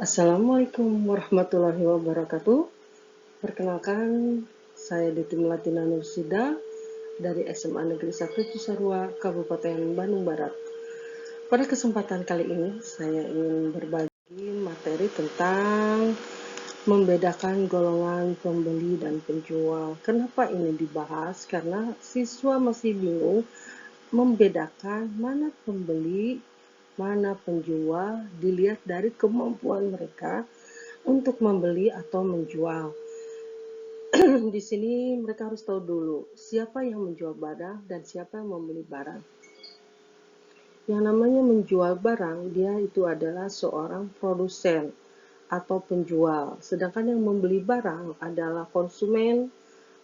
Assalamualaikum warahmatullahi wabarakatuh. Perkenalkan, saya Diti Melatina Nursida dari SMA Negeri 1 Cisarua, Kabupaten Bandung Barat. Pada kesempatan kali ini, saya ingin berbagi materi tentang membedakan golongan pembeli dan penjual. Kenapa ini dibahas? Karena siswa masih bingung membedakan mana pembeli, mana penjual, dilihat dari kemampuan mereka untuk membeli atau menjual. Di sini mereka harus tahu dulu siapa yang menjual barang dan siapa yang membeli barang. Yang namanya menjual barang, dia itu adalah seorang produsen atau penjual. Sedangkan yang membeli barang adalah konsumen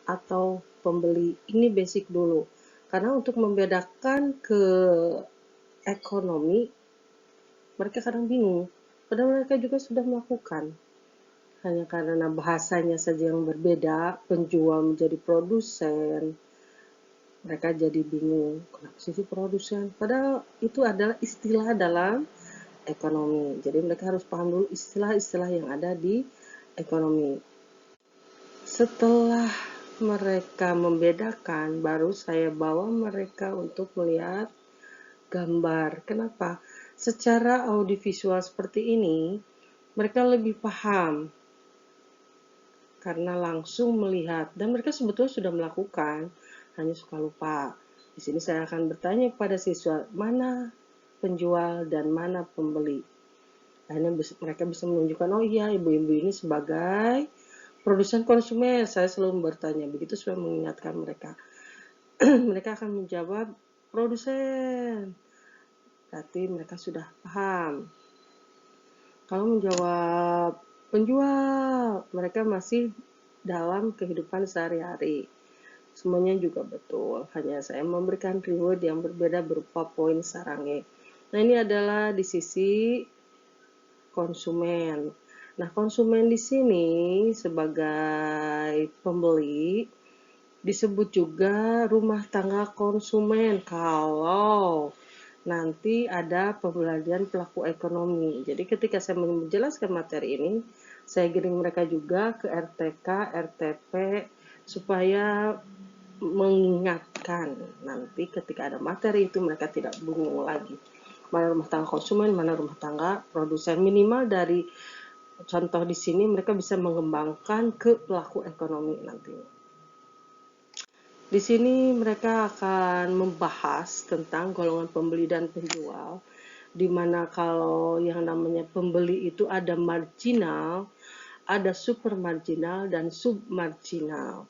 atau pembeli. Ini basic dulu. Karena untuk membedakan ke ekonomi, mereka kadang bingung. Padahal mereka juga sudah melakukan. Hanya karena bahasanya saja yang berbeda, penjual menjadi produsen, mereka jadi bingung. Kenapa sih produsen? Padahal itu adalah istilah dalam ekonomi. Jadi mereka harus paham dulu istilah-istilah yang ada di ekonomi. Setelah mereka membedakan, baru saya bawa mereka untuk melihat gambar. Kenapa? Secara audiovisual seperti ini, mereka lebih paham karena langsung melihat, dan mereka sebetulnya sudah melakukan, hanya suka lupa. Di sini saya akan bertanya kepada siswa, mana penjual dan mana pembeli. Akhirnya mereka bisa menunjukkan, oh iya, ibu-ibu ini sebagai produsen konsumen. Saya selalu bertanya begitu supaya mengingatkan mereka. Mereka akan menjawab produsen. Berarti mereka sudah paham. Kalau menjawab penjual, mereka masih dalam kehidupan sehari-hari. Semuanya juga betul, hanya saya memberikan reward yang berbeda berupa poin sarange. Nah, ini adalah di sisi konsumen. Nah, konsumen di sini sebagai pembeli disebut juga rumah tangga konsumen kalau nanti ada pembelajaran pelaku ekonomi. Jadi ketika saya menjelaskan materi ini, saya giring mereka juga ke RTK, RTP supaya mengingatkan nanti ketika ada materi itu mereka tidak bingung lagi. Mana rumah tangga konsumen, mana rumah tangga produsen. Minimal dari contoh di sini mereka bisa mengembangkan ke pelaku ekonomi nantinya. Di sini mereka akan membahas tentang golongan pembeli dan penjual, di mana kalau yang namanya pembeli itu ada marginal, ada super marginal, dan submarginal.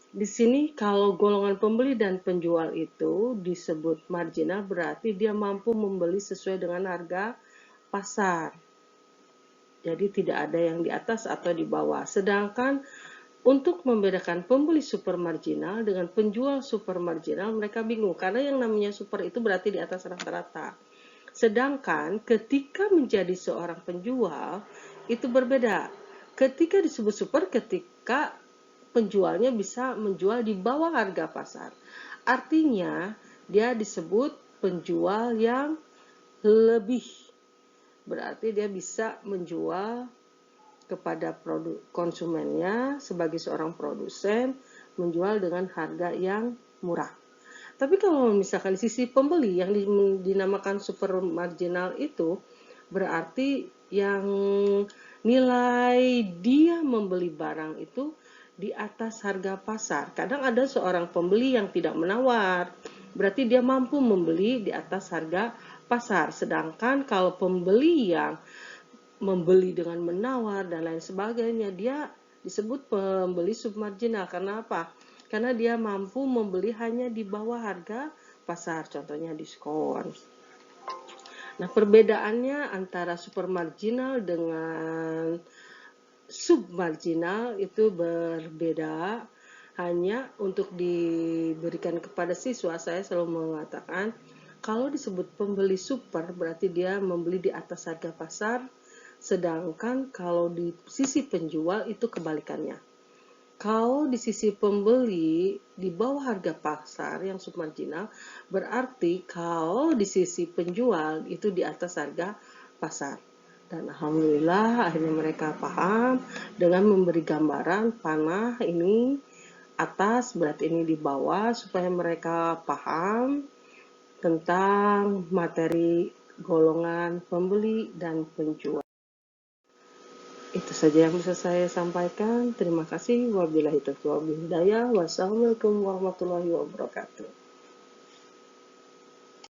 Di sini kalau golongan pembeli dan penjual itu disebut marginal, berarti dia mampu membeli sesuai dengan harga pasar. Jadi tidak ada yang di atas atau di bawah. Sedangkan untuk membedakan pembeli super marginal dengan penjual super marginal, mereka bingung. Karena yang namanya super itu berarti di atas rata-rata. Sedangkan ketika menjadi seorang penjual, itu berbeda. Ketika disebut super, ketika penjualnya bisa menjual di bawah harga pasar. Artinya, dia disebut penjual yang lebih. Berarti dia bisa menjual kepada konsumennya sebagai seorang produsen, menjual dengan harga yang murah. Tapi kalau misalkan di sisi pembeli yang dinamakan super marginal itu berarti yang nilai dia membeli barang itu di atas harga pasar. Kadang ada seorang pembeli yang tidak menawar, berarti dia mampu membeli di atas harga pasar. Sedangkan kalau pembeli yang membeli dengan menawar dan lain sebagainya, dia disebut pembeli submarginal. Karena apa? Karena dia mampu membeli hanya di bawah harga pasar, contohnya diskon. Nah, perbedaannya antara supermarginal dengan submarginal itu berbeda. Hanya untuk diberikan kepada siswa, saya selalu mengatakan kalau disebut pembeli super berarti dia membeli di atas harga pasar, sedangkan kalau di sisi penjual itu kebalikannya. Kalau di sisi pembeli di bawah harga pasar yang submarginal, berarti kalau di sisi penjual itu di atas harga pasar. Dan alhamdulillah akhirnya mereka paham dengan memberi gambaran panah ini atas, berat ini di bawah, supaya mereka paham tentang materi golongan pembeli dan penjual. Itu saja yang bisa saya sampaikan. Terima kasih. Wabillahi taufiq wal hidayah. Wassalamualaikum warahmatullahi wabarakatuh.